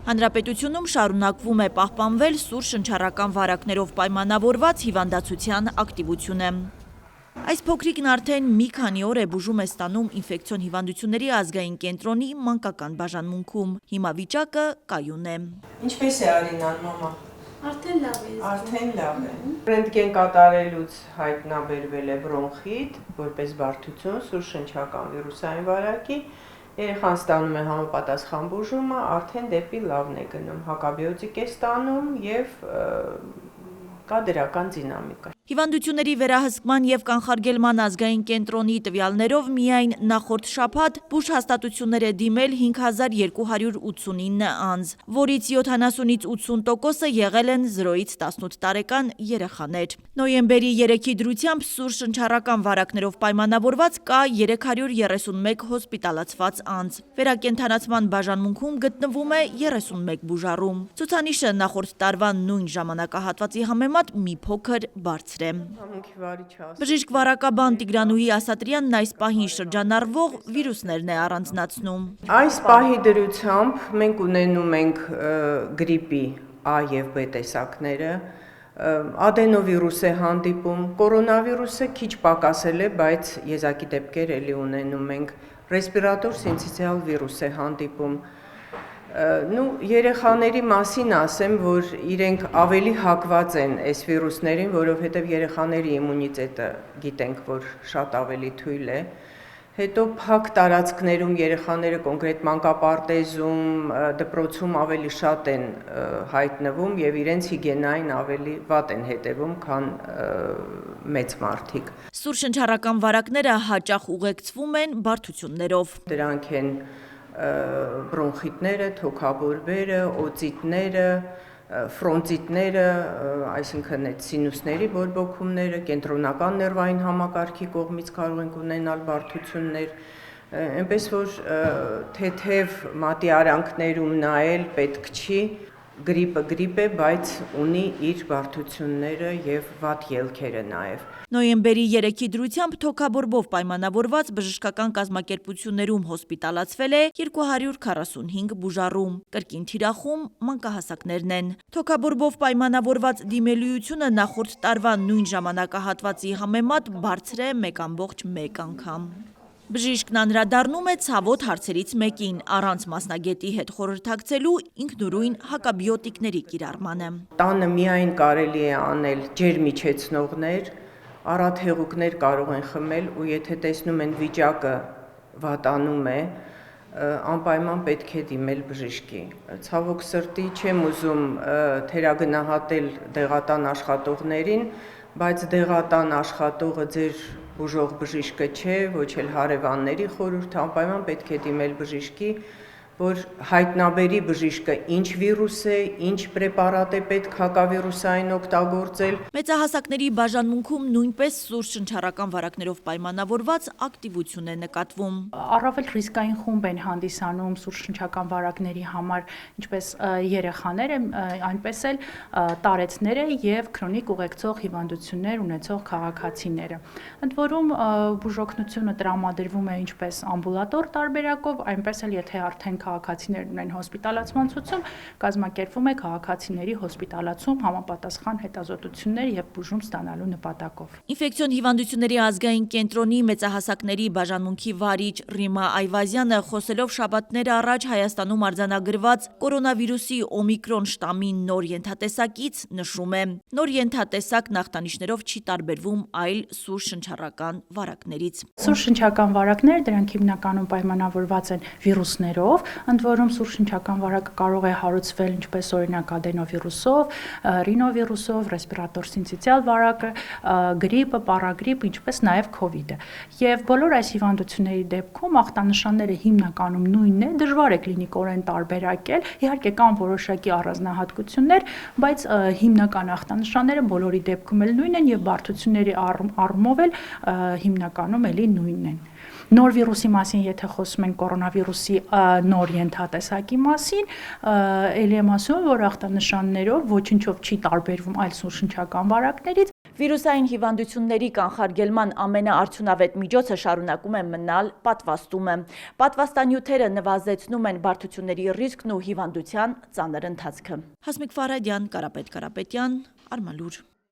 Հանրապետությունում շարունակվում է պահպանվել սուր շնչառական վարակներով պայմանավորված հիվանդացության ակտիվությունը։ Այս փոքրիկն արդեն մի քանի օր է բուժում է ստանում ինֆեկցիոն հիվանդությունների ազգային կենտրոնի մանկական բաժանմունքում։ Հիմա վիճակը կայուն է։ Ինչպես է Արինան, մամա։ Արդեն լավ է։ Արդեն լավ է։ Ռենտգեն կատարելուց հայտնաբերվել է բրոնխիտ, որպես բարդություն սուր շնչական վիրուսային վարակի։ Երեխան ստանում է համապատասխան բուժումը, արդեն դեպի լավն է գնում, հակաբիոտիկ է ստանում եւ կա դրական դինամիկա։ Հիվանդությունների վերահսկման եւ կանխարգելման ազգային կենտրոնի տվյալներով միայն նախորդ շաբաթ բուժհաստատություններ է դիմել 5289 անձ, որից 70-ից 80%-ը եղել են 0-ից 18 տարեկան երեխաներ։ Նոյեմբերի 3-ի դրությամբ սուր շնչառական վարակներով պայմանավորված կա 331 հոսպիտալացված անձ։ Վերակենդանացման բաժանմունքում գտնվում է 31 բուժառում։ Ցուցանիշը նախորդ տարվա նույն ժամանակահատվածի համեմատ մի փոքր բարձր է։ Բժիշկ վարակաբան Տիգրանուհի Ասատրյանն այս պահին շրջանառվող վիրուսներն է առանձնացնում։ Այս պահի դրությամբ մենք ունենում ենք գրիպի A եւ B տեսակները, ադենովիրուս է հանդիպում, կորոնավիրուսը քիչ պակասել է, բայց եզակի դեպքեր էլի ունենում ենք, ռեսպիրատոր սինցիցիալ վիրուս է հանդիպում։ Երեխաների մասին ասեմ, որ իրենք ավելի հակված են այս վիրուսներին, որովհետև երեխաների իմունիտետը գիտենք, որ շատ ավելի թույլ է։ Հետո փակ տարածքներում երեխաները կոնկրետ մանկապարտեզում, դպրոցում ավելի շատ են հայտնվում եւ իրենց հիգիենային ավելի վատ են հետևում, քան մեծ մարդիկ։ Սուր շնչառական վարակները հաճախ ուղեկցվում են բարդություններով։ Դրանք են բրոնխիտները, թոքաբորբերը, օծիտները, ֆրոնտիտները, այսինքն այդ սինուսների բորբոքումները, կենտրոնական ներվային համակարգի կողմից կարող ենք ունենալ բարդություններ, այնպես որ թեթև մատի արանքներում նայել պետք չի, գրիպը գրիպ է, բայց ունի իր բարդությունները եւ վատ ելքերը նաեւ։ Նոյեմբերի 3-ի դրությամբ թոքաբորբով պայմանավորված բժշկական կազմակերպություններում հոսպիտալացվել է 245 բուժառում, կրկին թիրախում մանկահասակներն են։ Թոքաբորբով պայմանավորված դիմելիությունը նախորդ տարվա նույն ժամանակահատվածի համեմատ բարձր է 1.1 անգամ։ Բժիշկն անդրադառնում է ցավոտ հարցերից մեկին, առանց մասնագետի հետ խորհրդակցելու ինքնուրույն հակաբիոտիկների կիրառմանը։ Տանը միայն կարելի է անել ջերմիջեցնողներ, առատ-հեղուկներ կարող են խմել ու եթե տեսնում են վիճակը վատանում է, անպայման պետք է դիմել բժշկի։ Ցավոք սրտի չեմ ուզում թերագնահատել դեղատան աշխատողներին, բայց դեղատան աշխատողը ձեր բուժող բժիշկը չէ, ոչ էլ հարևանների խորհուրդ, անպայման պետք է դիմել բժշկի, որ հայտնաբերի բժիշկը ինչ վիրուս է, ինչ պրեպարատ է պետք հակավիրուսային օգտագործել։ Մեծահասակների բաժանմունքում նույնպես սուր շնչառական վարակներով պայմանավորված ակտիվություն է նկատվում։ Առավել ռիսկային խումբ են հանդիսանում սուր շնչական վարակների համար ինչպես երեխաները, այնպես էլ տարեցները եւ քրոնիկ ուղեկցող հիվանդություններ ունեցող քաղաքացիները։ Ընդ որում բուժօգնությունը տրամադրվում է ինչպես ամբուլատոր տարբերակով, այնպես էլ եթե արդեն քաղաքացիներն ունեն հոսպիտալացման ցուցում, կազմակերպվում է քաղաքացիների հոսպիտալացում համապատասխան հետազոտություններ եւ բուժում ստանալու նպատակով։ Ինֆեկցիոն հիվանդությունների ազգային կենտրոնի մեծահասակների բաժանմունքի վարիչ Ռիմա Այվազյանը խոսելով շաբաթներ առաջ Հայաստանում արձանագրված կորոնավիրուսի օմիկրոն շտամի նոր ենթատեսակից նշում է. նոր ենթատեսակ նախտանիշներով չի տարբերվում այլ սուր շնչառական վարակներից։ Սուր շնչական վարակները դրանք հիմնականում պայմանավորված են վիրուսներով, ընդ որում սուր շնչական վարակը կարող է հարուցվել ինչպես օրինակ ադենովիրուսով, ռինովիրուսով, ռեսպիրատոր սինցիցիալ վարակը, գրիպը, պարագրիպ, ինչպես նաև քովիդը։ Եվ բոլոր այս հիվանդությունների դեպքում ախտանշանները հիմնականում նույնն է, դժվար է կլինիկորեն տարբերակել, իհարկե կան որոշակի առանձնահատկություններ, բայց հիմնական ախտանշանները բոլորի դեպքում էլ նույնն են եւ բարդությունների առումով էլ հիմնականում էլի նույնն են։ Նոր վիրուսի մասին, եթե խոսում ենք կորոնավիրուսի նոր ենթատեսակի մասին, էլի եմ ասում, որ ախտանշաններով ոչինչով չի տարբերվում այլ սուր շնչական վարակներից։ Վիրուսային հիվանդությունների կանխարգելման ամենաարդյունավետ միջոցը շարունակում է մնալ պատվաստումը։ Պատվաստանյութերը նվազեցնում են բարդությունների ռիսկն ու հիվանդության ծանր ընթացքը։ Հասմիկ Ֆարադյան, Կարապետ Կարապետյան, Արմալուր։